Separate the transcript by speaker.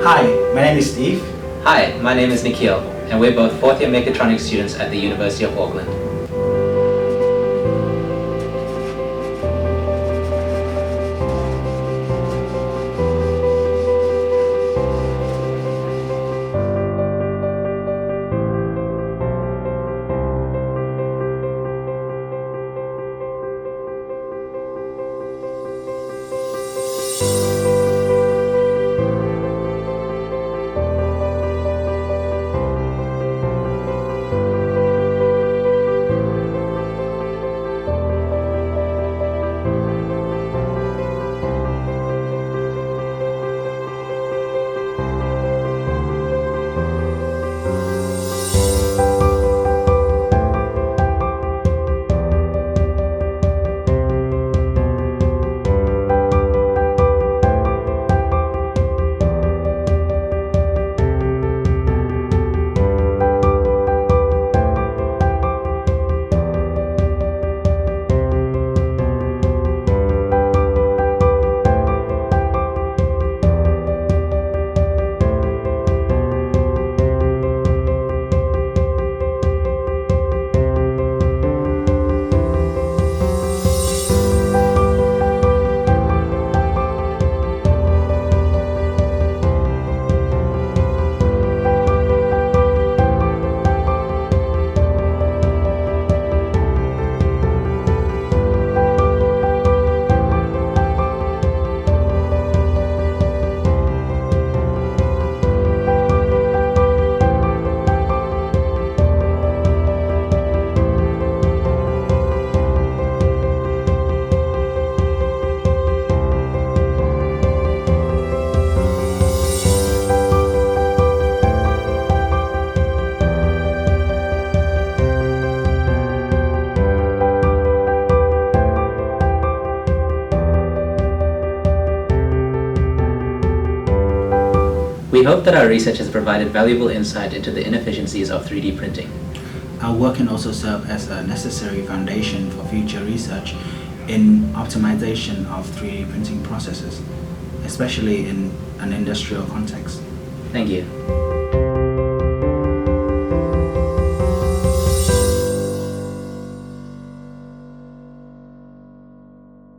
Speaker 1: Hi, my name is Steve.
Speaker 2: Hi, my name is Nikhil, and we're both fourth year mechatronics students at the University of Auckland. We hope that our research has provided valuable insight into the inefficiencies of 3D printing.
Speaker 1: Our work can also serve as a necessary foundation for future research in optimization of 3D printing processes, especially in an industrial context.
Speaker 2: Thank you.